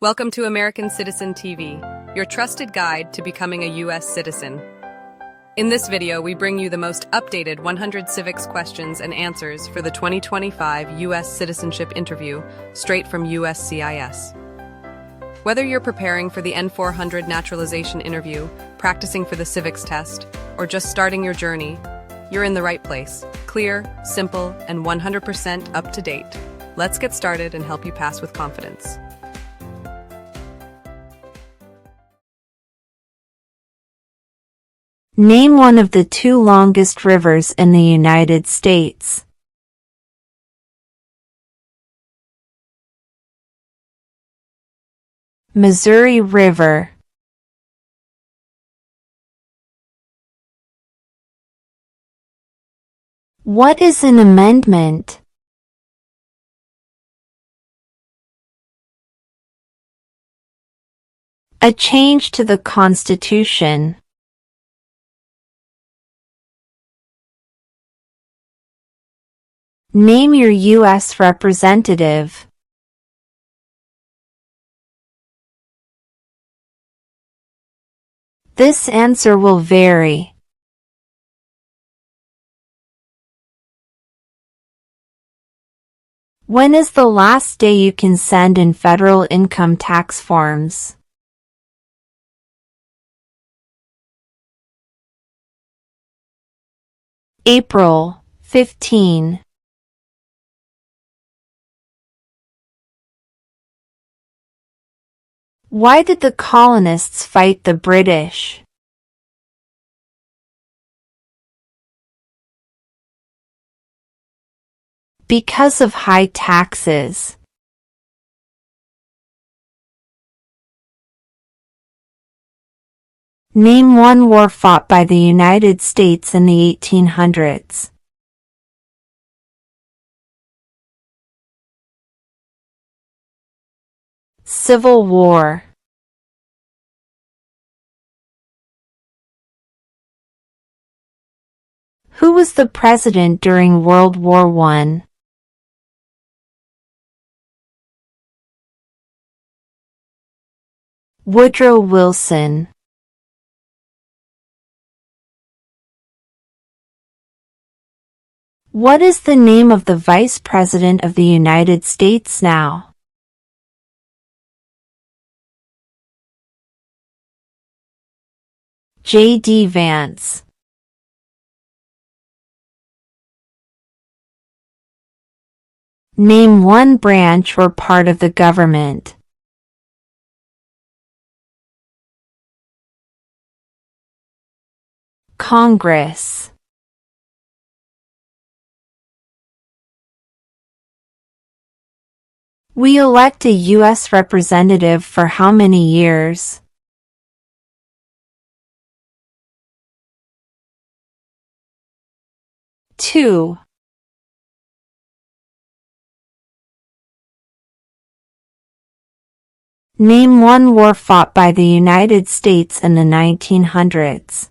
Welcome to American Citizen TV, your trusted guide to becoming a U.S. citizen. In this video, we bring you the most updated 100 civics questions and answers for the 2025 U.S. Citizenship Interview, straight from USCIS. Whether you're preparing for the N-400 Naturalization Interview, practicing for the Civics Test, or just starting your journey, you're in the right place. Clear, simple, and 100% up to date. Let's get started and help you pass with confidence. Name one of the two longest rivers in the United States. Missouri River. What is an amendment? A change to the Constitution. Name your U.S. representative. This answer will vary. When is the last day you can send in federal income tax forms? April 15. Why did the colonists fight the British? Because of high taxes. Name one war fought by the United States in the 1800s. Civil War. Who was the president during World War I? Woodrow Wilson. What is the name of the Vice President of the United States now? J.D. Vance. Name one branch or part of the government. Congress. We elect a U.S. representative for how many years? 2. Name one war fought by the United States in the 1900s.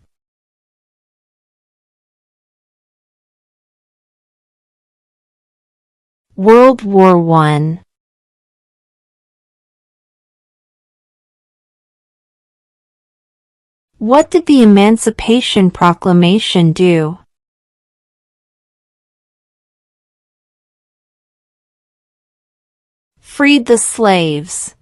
World War I. What did the Emancipation Proclamation do? Freed the slaves.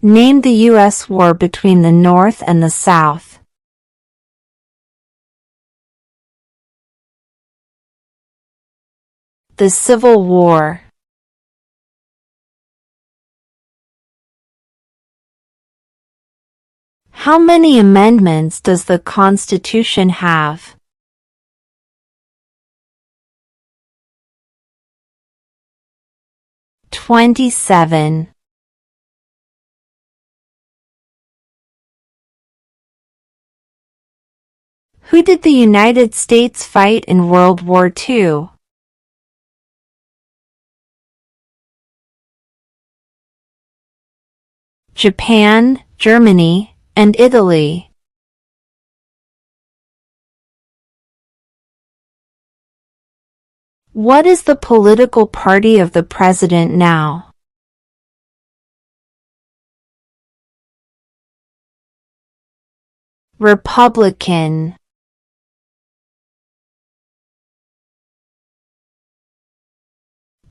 Name the U.S. war between the North and the South. The Civil War. How many amendments does the Constitution have? "27. Who did the United States fight in World War II? Japan, Germany, and Italy. What is the political party of the president now? Republican.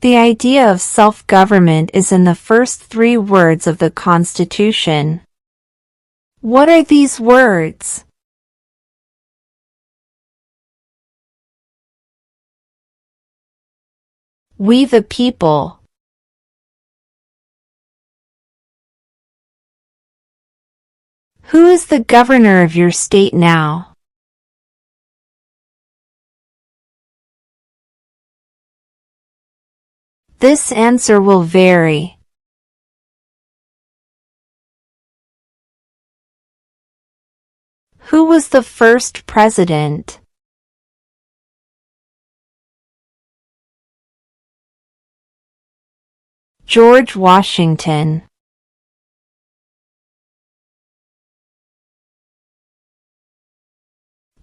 The idea of self-government is in the first 3 words of the Constitution. What are these words? We the people. Who is the governor of your state now? This answer will vary. Who was the first president? George Washington.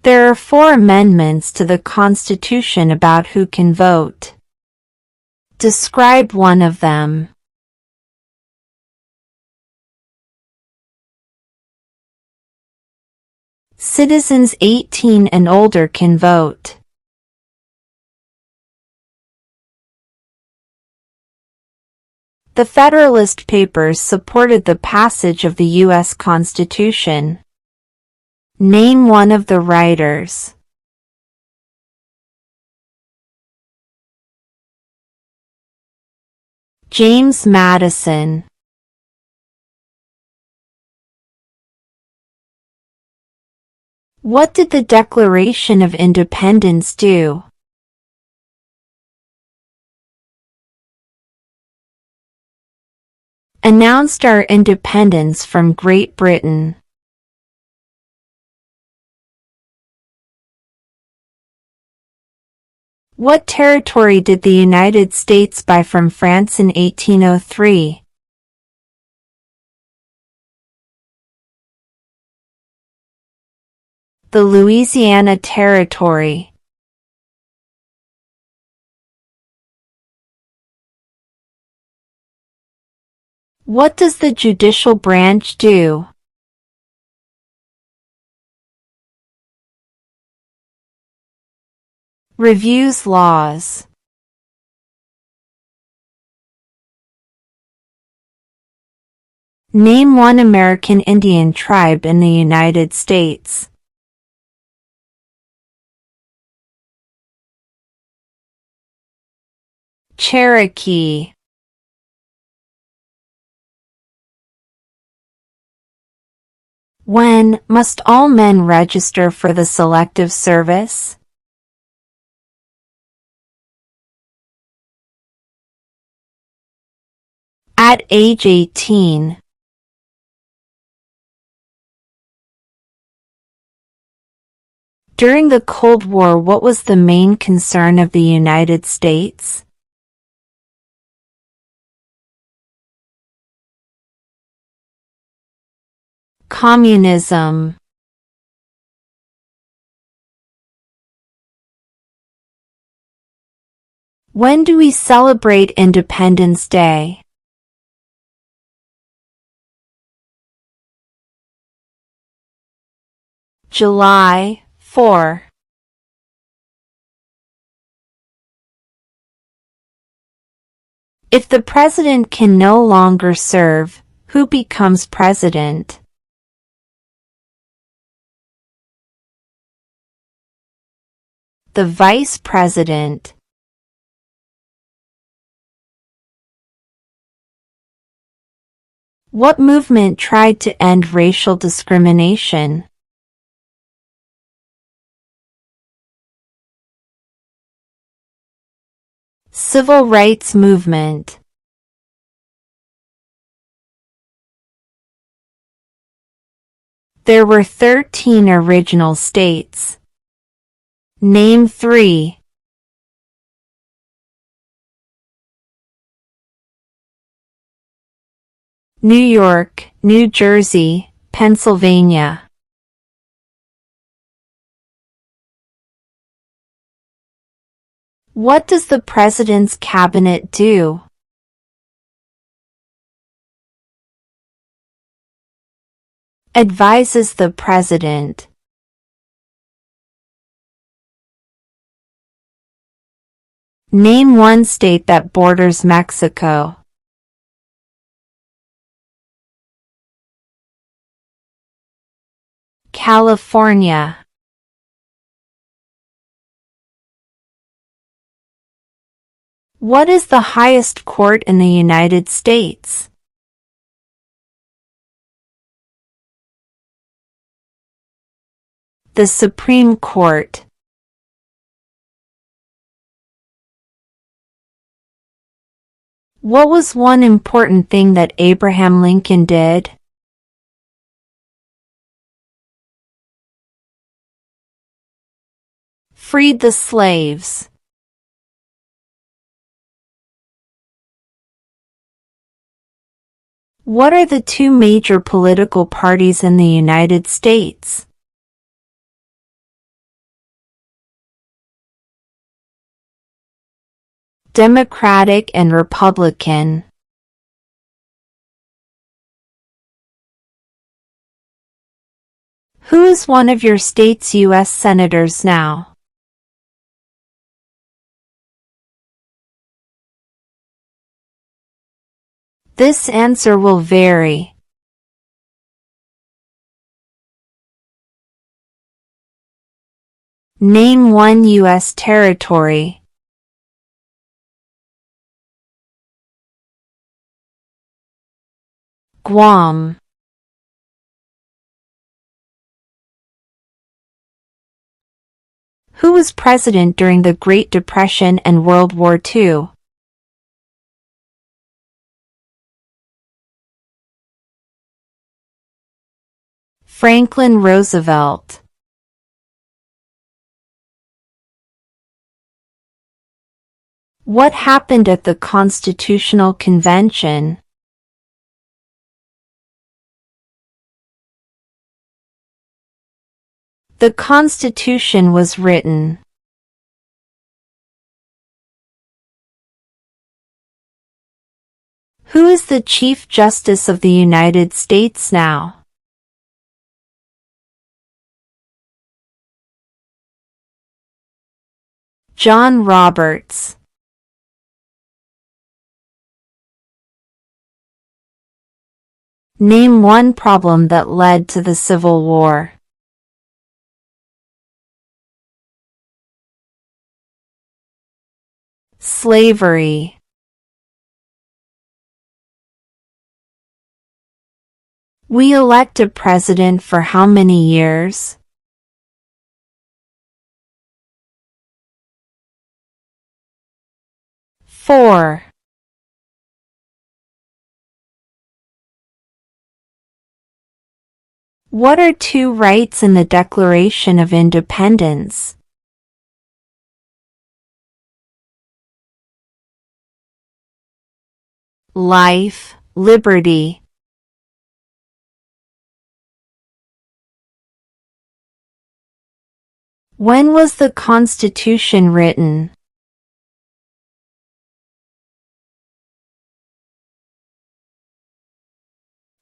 There are 4 amendments to the Constitution about who can vote. Describe one of them. Citizens 18 and older can vote. The Federalist Papers supported the passage of the U.S. Constitution. Name one of the writers. James Madison. What did the Declaration of Independence do? Announced our independence from Great Britain. What territory did the United States buy from France in 1803? The Louisiana Territory. What does the judicial branch do? Reviews laws. Name one American Indian tribe in the United States. Cherokee. When must all men register for the Selective Service? At age 18. During the Cold War, what was the main concern of the United States? Communism. When do we celebrate Independence Day? July 4. If the president can no longer serve, who becomes president? The vice president. What movement tried to end racial discrimination? Civil rights movement. There were 13 original states. Name 3. New York, New Jersey, Pennsylvania. What does the President's Cabinet do? Advises the President. Name one state that borders Mexico. California. What is the highest court in the United States? The Supreme Court. What was one important thing that Abraham Lincoln did? Freed the slaves. What are the two major political parties in the United States? Democratic and Republican. Who is one of your state's U.S. senators now? This answer will vary. Name one U.S. territory. Guam. Who was president during the Great Depression and World War II? Franklin Roosevelt. What happened at the Constitutional Convention? The Constitution was written. Who is the Chief Justice of the United States now? John Roberts. Name one problem that led to the Civil War. Slavery. We elect a president for how many years? Four. What are two rights in the Declaration of Independence? Life, liberty. When was the Constitution written?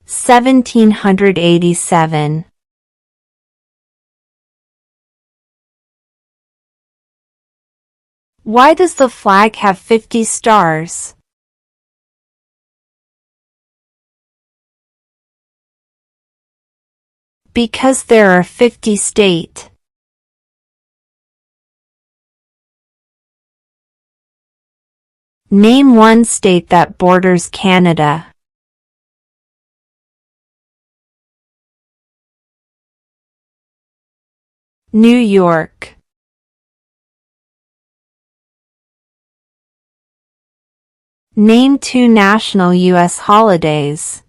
(1787). Why does the flag have 50 stars? Because there are 50 states. Name one state that borders Canada. New York. Name two national U.S. holidays.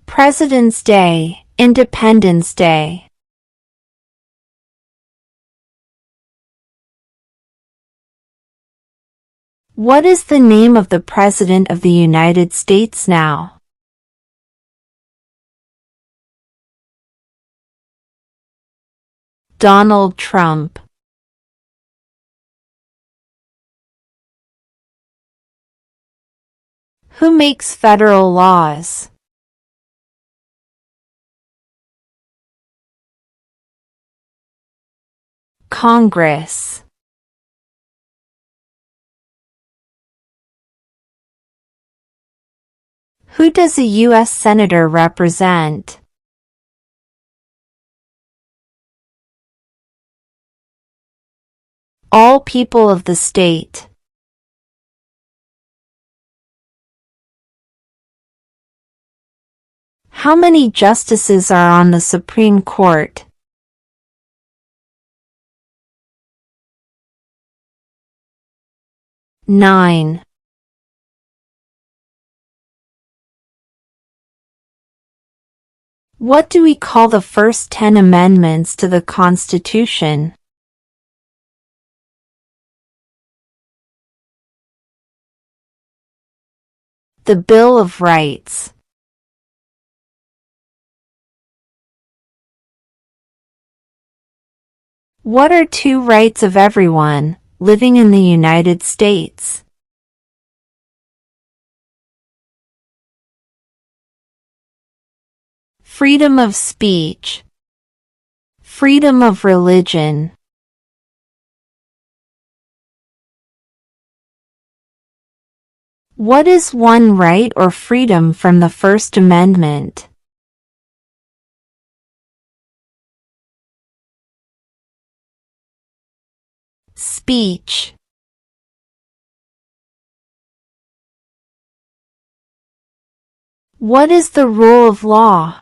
President's Day, Independence Day. What is the name of the President of the United States now? Donald Trump. Who makes federal laws? Congress. Who does a U.S. Senator represent? All people of the state. How many justices are on the Supreme Court? 9. What do we call the first 10 amendments to the Constitution? The Bill of Rights. What are two rights of everyone living in the United States? Freedom of speech. Freedom of religion. What is one right or freedom from the First Amendment? Speech. What is the rule of law?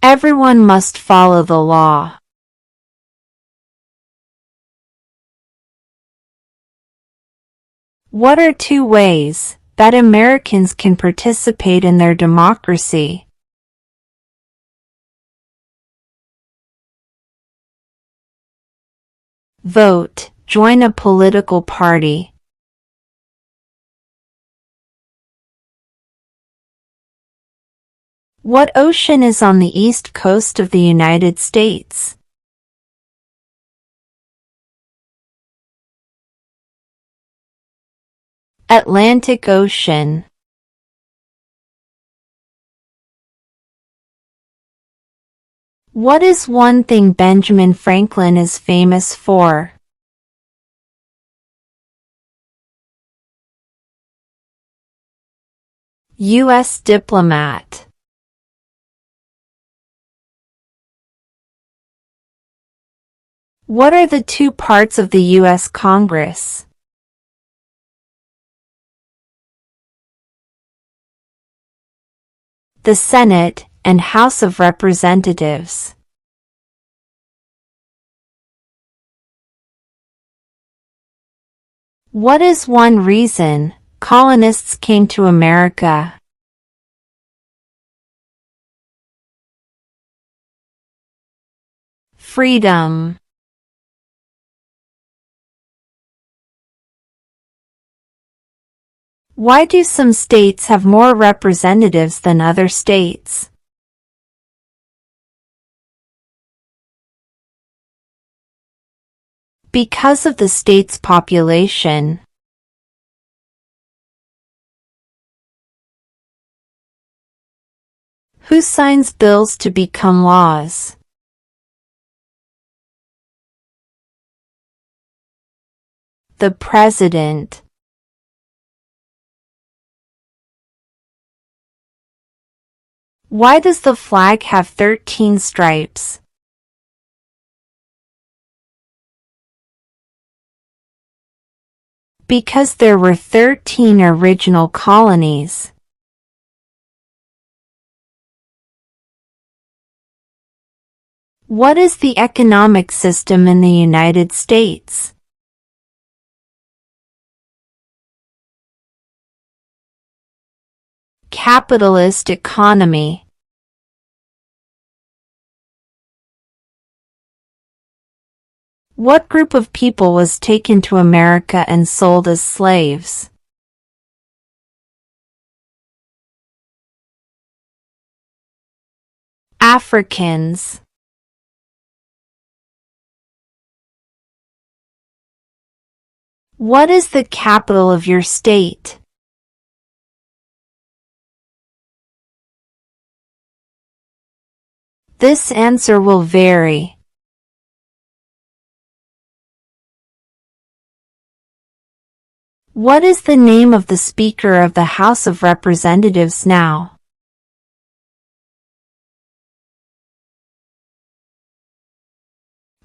Everyone must follow the law. What are two ways that Americans can participate in their democracy? Vote, join a political party. What ocean is on the east coast of the United States? Atlantic Ocean. What is one thing Benjamin Franklin is famous for? U.S. diplomat. What are the two parts of the U.S. Congress? The Senate and House of Representatives. What is one reason colonists came to America? Freedom. Why do some states have more representatives than other states? Because of the state's population. Who signs bills to become laws? The President. Why does the flag have 13 stripes? Because there were 13 original colonies. What is the economic system in the United States? Capitalist economy. What group of people was taken to America and sold as slaves? Africans. What is the capital of your state? This answer will vary. What is the name of the Speaker of the House of Representatives now?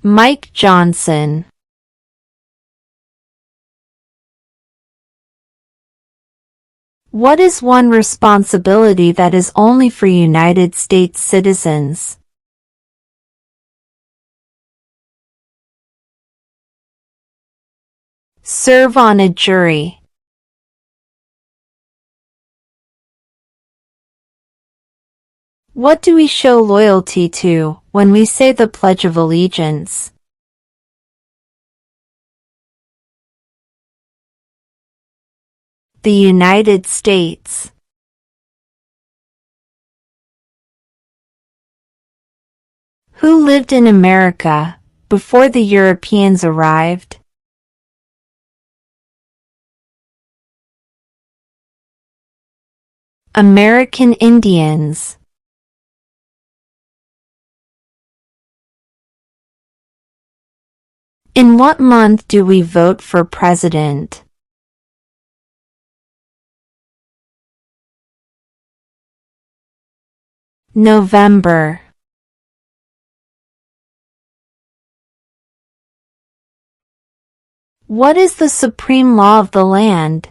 Mike Johnson. What is one responsibility that is only for United States citizens? Serve on a jury. What do we show loyalty to when we say the Pledge of Allegiance? The United States. Who lived in America before the Europeans arrived? American Indians. In what month do we vote for president? November. What is the supreme law of the land?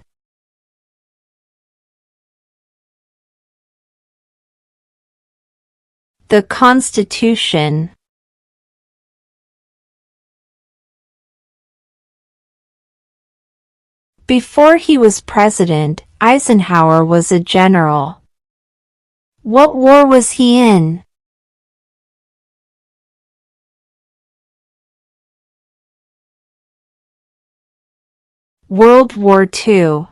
The Constitution. Before he was president, Eisenhower was a general. What war was he in? World War II.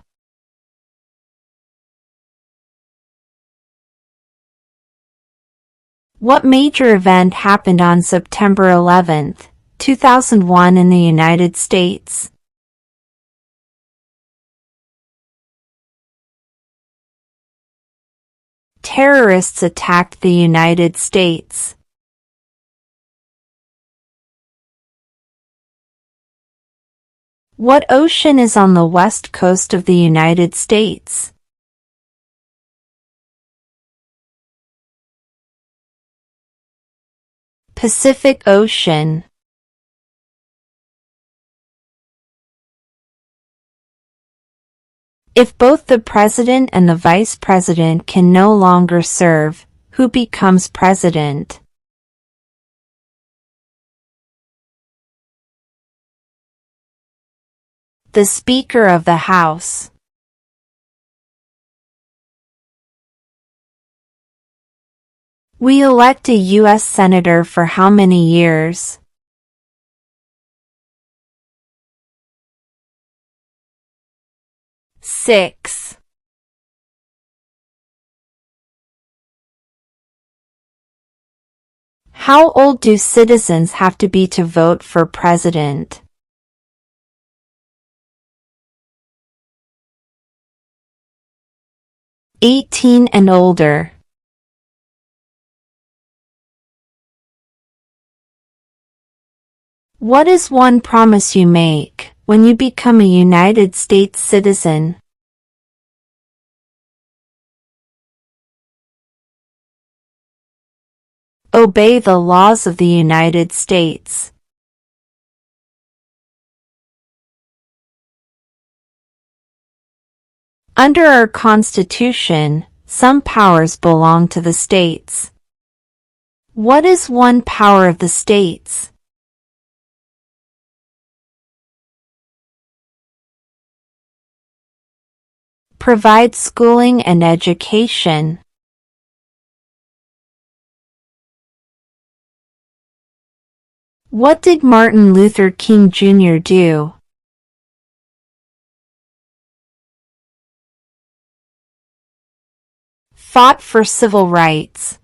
What major event happened on September 11, 2001 in the United States? Terrorists attacked the United States. What ocean is on the west coast of the United States? Pacific Ocean. If both the president and the vice president can no longer serve, who becomes president? The Speaker of the House. We elect a U.S. Senator for how many years? 6. How old do citizens have to be to vote for president? 18 and older. What is one promise you make when you become a United States citizen? Obey the laws of the United States. Under our Constitution, some powers belong to the states. What is one power of the states? Provide schooling and education. What did Martin Luther King Jr. do? Fought for civil rights.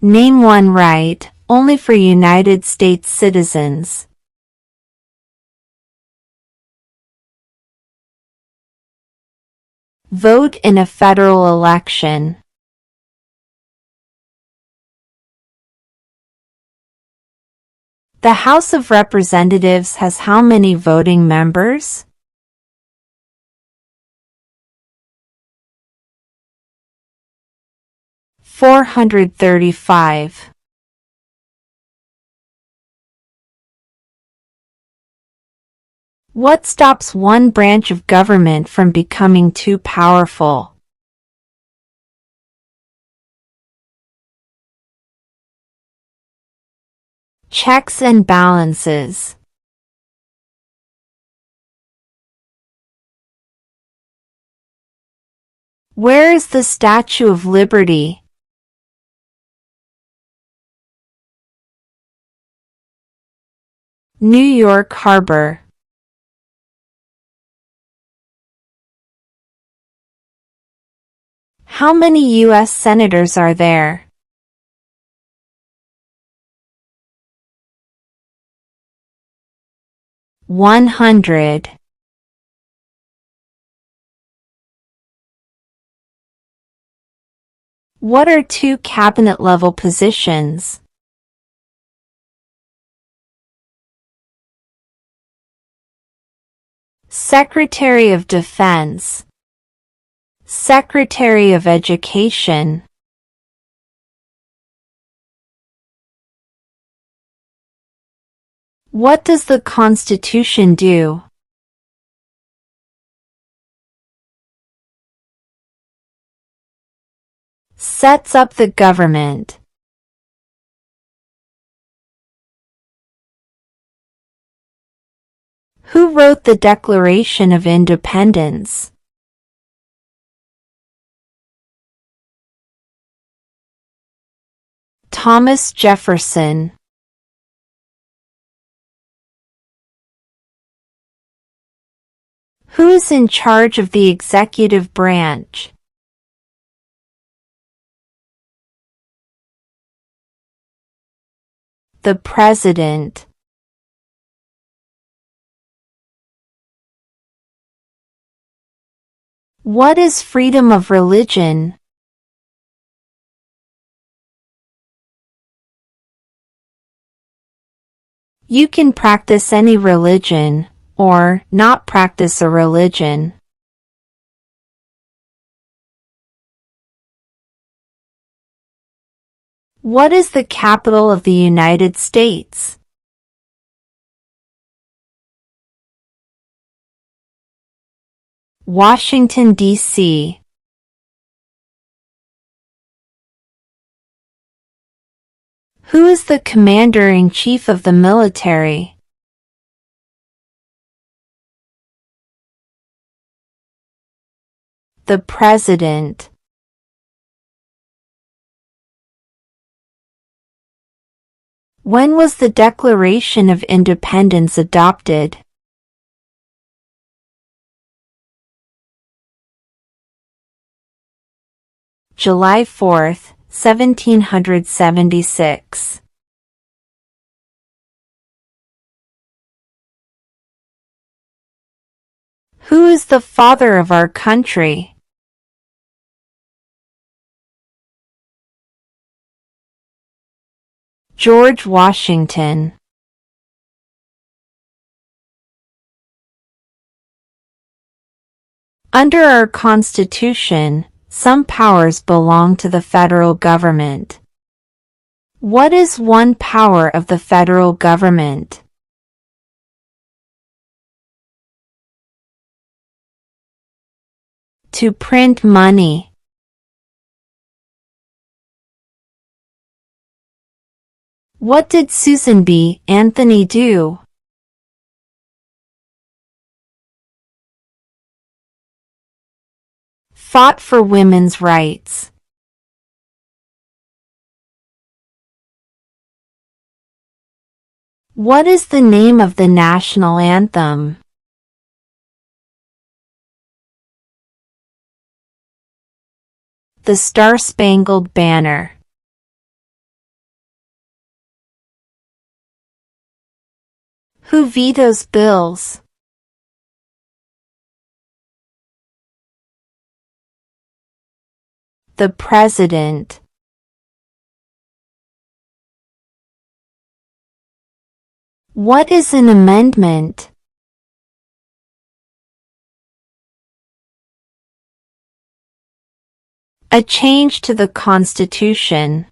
Name one right, only for United States citizens. Vote in a federal election. The House of Representatives has how many voting members? 435. What stops one branch of government from becoming too powerful? Checks and balances. Where is the Statue of Liberty? New York Harbor. How many U.S. senators are there? 100. What are two cabinet-level positions? Secretary of Defense. Secretary of Education. What does the Constitution do? Sets up the government. Who wrote the Declaration of Independence? Thomas Jefferson. Who is in charge of the executive branch? The President. What is freedom of religion? You can practice any religion, or not practice a religion. What is the capital of the United States? Washington, D.C. Who is the Commander-in-Chief of the military? The President. When was the Declaration of Independence adopted? July 4, 1776. Who is the father of our country? George Washington. Under our Constitution, some powers belong to the federal government. What is one power of the federal government? To print money. What did Susan B. Anthony do? Fought for women's rights. What is the name of the national anthem? The Star-Spangled Banner. Who vetoes bills? The President. What is an amendment? A change to the Constitution.